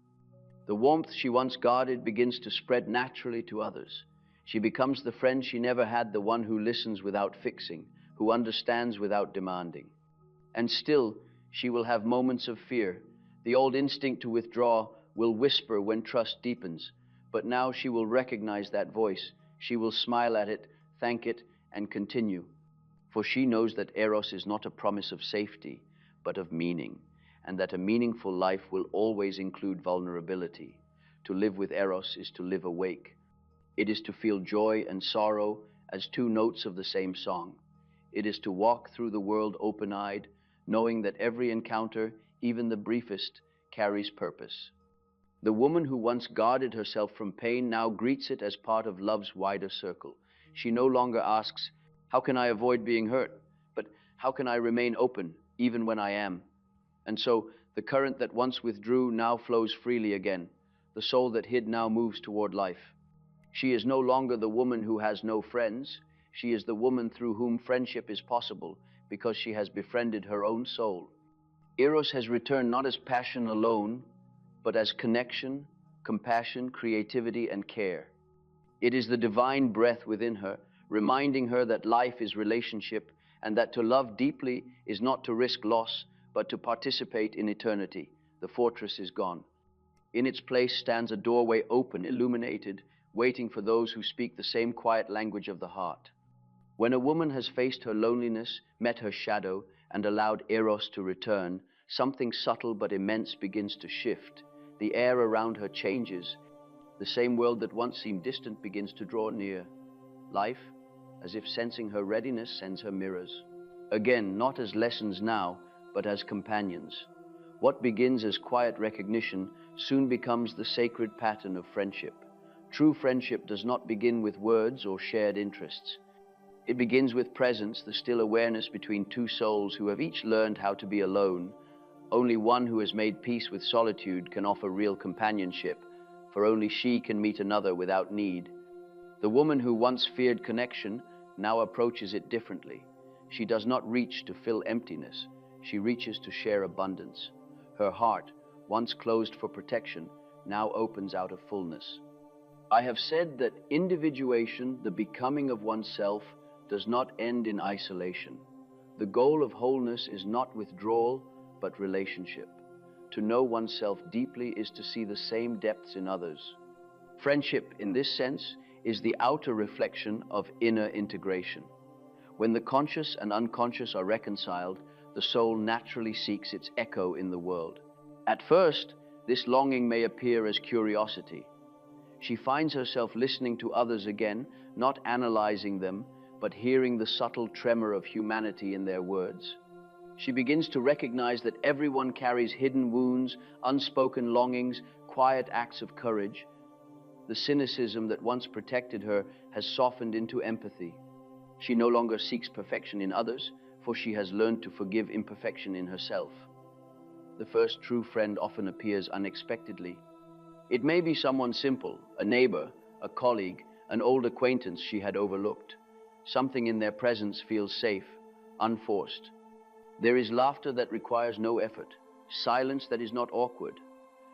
The warmth she once guarded begins to spread naturally to others. She becomes the friend she never had, the one who listens without fixing, who understands without demanding. And still, she will have moments of fear. The old instinct to withdraw will whisper when trust deepens, but now she will recognize that voice. She will smile at it, thank it, and continue. For she knows that Eros is not a promise of safety, but of meaning, and that a meaningful life will always include vulnerability. To live with Eros is to live awake. It is to feel joy and sorrow as two notes of the same song. It is to walk through the world open-eyed, knowing that every encounter, even the briefest, carries purpose. The woman who once guarded herself from pain now greets it as part of love's wider circle. She no longer asks, "How can I avoid being hurt?" but "How can I remain open, even when I am?" And so, the current that once withdrew now flows freely again. The soul that hid now moves toward life. She is no longer the woman who has no friends. She is the woman through whom friendship is possible, because she has befriended her own soul. Eros has returned not as passion alone, but as connection, compassion, creativity, and care. It is the divine breath within her, reminding her that life is relationship, and that to love deeply is not to risk loss, but to participate in eternity. The fortress is gone. In its place stands a doorway open, illuminated, waiting for those who speak the same quiet language of the heart. When a woman has faced her loneliness, met her shadow, and allowed Eros to return, something subtle but immense begins to shift. The air around her changes. The same world that once seemed distant begins to draw near. Life, as if sensing her readiness, sends her mirrors. Again, not as lessons now, but as companions. What begins as quiet recognition soon becomes the sacred pattern of friendship. True friendship does not begin with words or shared interests. It begins with presence, the still awareness between two souls who have each learned how to be alone. Only one who has made peace with solitude can offer real companionship, for only she can meet another without need. The woman who once feared connection now approaches it differently. She does not reach to fill emptiness. She reaches to share abundance. Her heart, once closed for protection, now opens out of fullness. I have said that individuation, the becoming of oneself, does not end in isolation. The goal of wholeness is not withdrawal, but relationship. To know oneself deeply is to see the same depths in others. Friendship, in this sense, is the outer reflection of inner integration. When the conscious and unconscious are reconciled, the soul naturally seeks its echo in the world. At first, this longing may appear as curiosity. She finds herself listening to others again, not analyzing them, but hearing the subtle tremor of humanity in their words. She begins to recognize that everyone carries hidden wounds, unspoken longings, quiet acts of courage. The cynicism that once protected her has softened into empathy. She no longer seeks perfection in others, for she has learned to forgive imperfection in herself. The first true friend often appears unexpectedly. It may be someone simple, a neighbor, a colleague, an old acquaintance she had overlooked. Something in their presence feels safe, unforced. There is laughter that requires no effort, silence that is not awkward.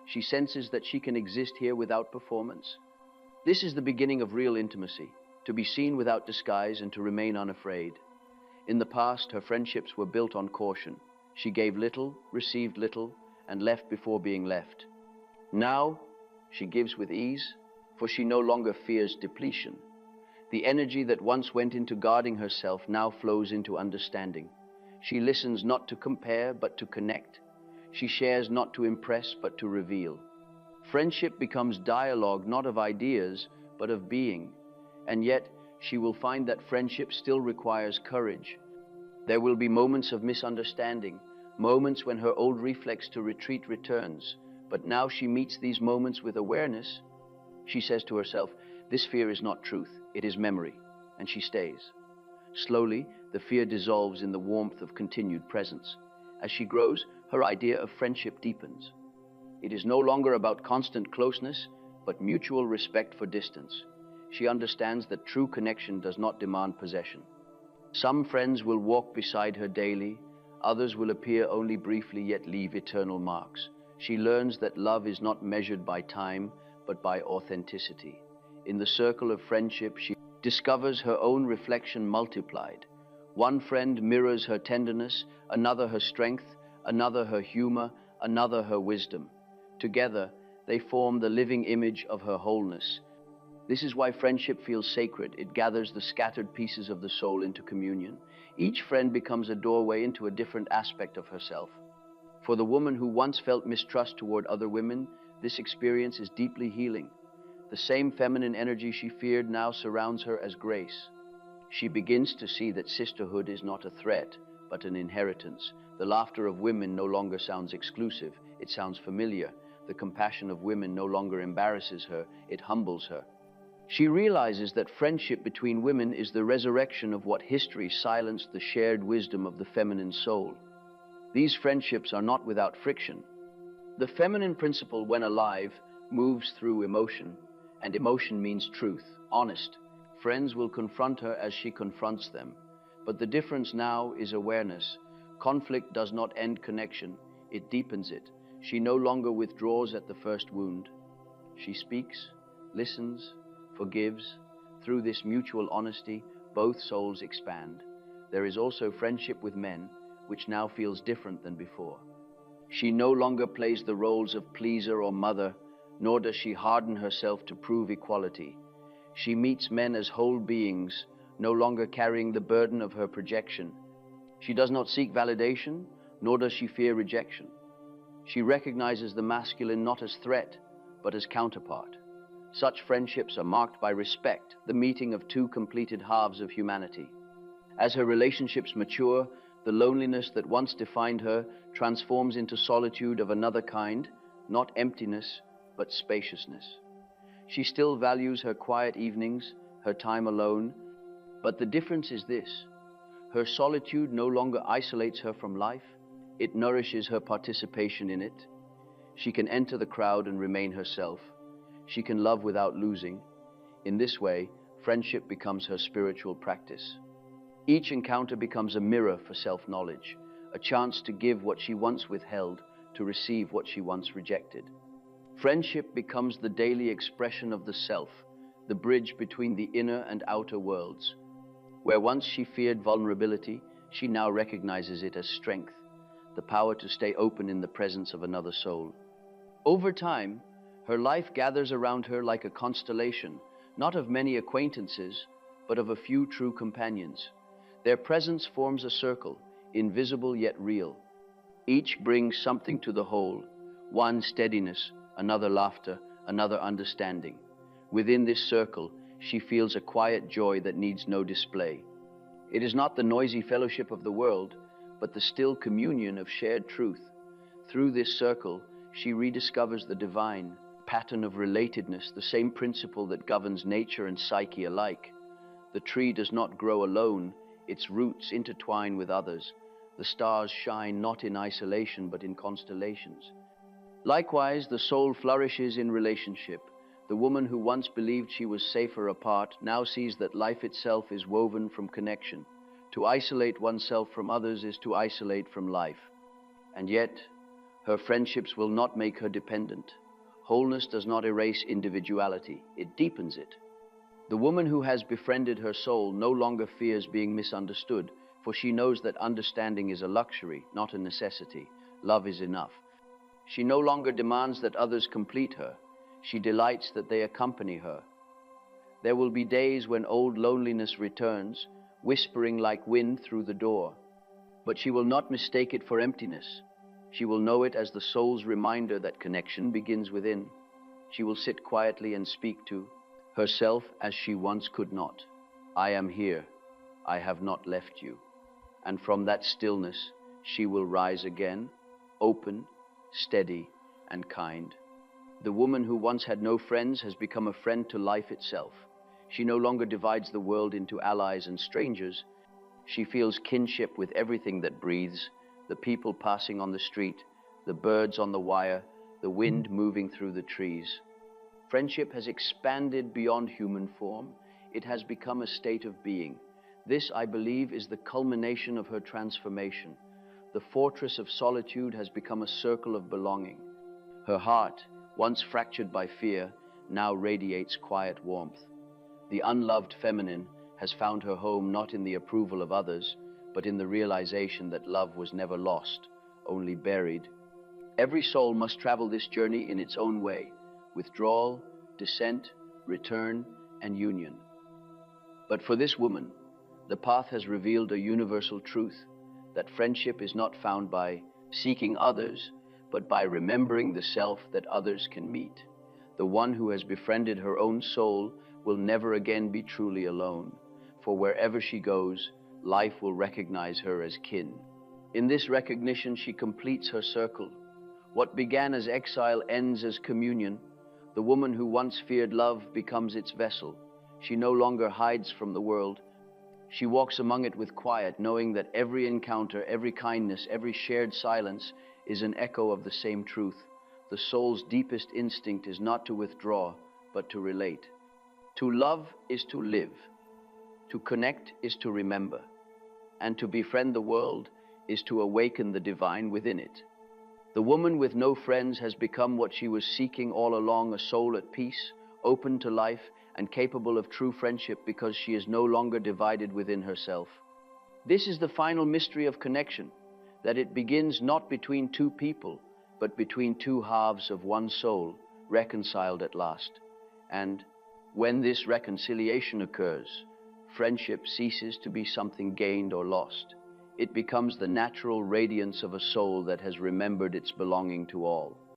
She senses that she can exist here without performance. This is the beginning of real intimacy, to be seen without disguise and to remain unafraid. In the past, her friendships were built on caution. She gave little, received little, and left before being left. Now, she gives with ease, for she no longer fears depletion. The energy that once went into guarding herself now flows into understanding. She listens not to compare, but to connect. She shares not to impress, but to reveal. Friendship becomes dialogue not of ideas, but of being. And yet, she will find that friendship still requires courage. There will be moments of misunderstanding, moments when her old reflex to retreat returns. But now she meets these moments with awareness. She says to herself, "This fear is not truth, it is memory," and she stays. Slowly, the fear dissolves in the warmth of continued presence. As she grows, her idea of friendship deepens. It is no longer about constant closeness, but mutual respect for distance. She understands that true connection does not demand possession. Some friends will walk beside her daily, others will appear only briefly yet leave eternal marks. She learns that love is not measured by time, but by authenticity. In the circle of friendship, she discovers her own reflection multiplied. One friend mirrors her tenderness, another her strength, another her humor, another her wisdom. Together, they form the living image of her wholeness. This is why friendship feels sacred. It gathers the scattered pieces of the soul into communion. Each friend becomes a doorway into a different aspect of herself. For the woman who once felt mistrust toward other women, this experience is deeply healing. The same feminine energy she feared now surrounds her as grace. She begins to see that sisterhood is not a threat, but an inheritance. The laughter of women no longer sounds exclusive, it sounds familiar. The compassion of women no longer embarrasses her, it humbles her. She realizes that friendship between women is the resurrection of what history silenced, the shared wisdom of the feminine soul. These friendships are not without friction. The feminine principle, when alive, moves through emotion, and emotion means truth, honest. Friends will confront her as she confronts them. But the difference now is awareness. Conflict does not end connection, it deepens it. She no longer withdraws at the first wound. She speaks, listens, forgives. Through this mutual honesty, both souls expand. There is also friendship with men, which now feels different than before. She no longer plays the roles of pleaser or mother, nor does she harden herself to prove equality. She meets men as whole beings, no longer carrying the burden of her projection. She does not seek validation, nor does she fear rejection. She recognizes the masculine not as threat, but as counterpart. Such friendships are marked by respect, the meeting of two completed halves of humanity. As her relationships mature, the loneliness that once defined her transforms into solitude of another kind, not emptiness, but spaciousness. She still values her quiet evenings, her time alone, but the difference is this: her solitude no longer isolates her from life, it nourishes her participation in it. She can enter the crowd and remain herself. She can love without losing. In this way, friendship becomes her spiritual practice. Each encounter becomes a mirror for self-knowledge, a chance to give what she once withheld, to receive what she once rejected. Friendship becomes the daily expression of the self, the bridge between the inner and outer worlds. Where once she feared vulnerability, she now recognizes it as strength, the power to stay open in the presence of another soul. Over time, her life gathers around her like a constellation, not of many acquaintances, but of a few true companions. Their presence forms a circle, invisible yet real. Each brings something to the whole, one steadiness, another laughter, another understanding. Within this circle, she feels a quiet joy that needs no display. It is not the noisy fellowship of the world, but the still communion of shared truth. Through this circle, she rediscovers the divine pattern of relatedness, the same principle that governs nature and psyche alike. The tree does not grow alone, its roots intertwine with others. The stars shine not in isolation, but in constellations. Likewise, the soul flourishes in relationship. The woman who once believed she was safer apart now sees that life itself is woven from connection. To isolate oneself from others is to isolate from life. And yet, her friendships will not make her dependent. Wholeness does not erase individuality, it deepens it. The woman who has befriended her soul no longer fears being misunderstood, for she knows that understanding is a luxury, not a necessity. Love is enough. She no longer demands that others complete her. She delights that they accompany her. There will be days when old loneliness returns, whispering like wind through the door. But she will not mistake it for emptiness. She will know it as the soul's reminder that connection begins within. She will sit quietly and speak to herself as she once could not. I am here. I have not left you. And from that stillness, she will rise again, open, steady, and kind. The woman who once had no friends has become a friend to life itself. She no longer divides the world into allies and strangers. She feels kinship with everything that breathes, the people passing on the street, the birds on the wire, the wind moving through the trees. Friendship has expanded beyond human form. It has become a state of being. This, I believe, is the culmination of her transformation. The fortress of solitude has become a circle of belonging. Her heart, once fractured by fear, now radiates quiet warmth. The unloved feminine has found her home not in the approval of others, but in the realization that love was never lost, only buried. Every soul must travel this journey in its own way: withdrawal, descent, return, and union. But for this woman, the path has revealed a universal truth, that friendship is not found by seeking others, but by remembering the self that others can meet. The one who has befriended her own soul will never again be truly alone, for wherever she goes, life will recognize her as kin. In this recognition, she completes her circle. What began as exile ends as communion. The woman who once feared love becomes its vessel. She no longer hides from the world. She walks among it with quiet, knowing that every encounter, every kindness, every shared silence is an echo of the same truth. The soul's deepest instinct is not to withdraw, but to relate. To love is to live. To connect is to remember. And to befriend the world is to awaken the divine within it. The woman with no friends has become what she was seeking all along: a soul at peace, open to life, and capable of true friendship, because she is no longer divided within herself. This is the final mystery of connection, that it begins not between two people, but between two halves of one soul, reconciled at last. And when this reconciliation occurs, friendship ceases to be something gained or lost. It becomes the natural radiance of a soul that has remembered its belonging to all.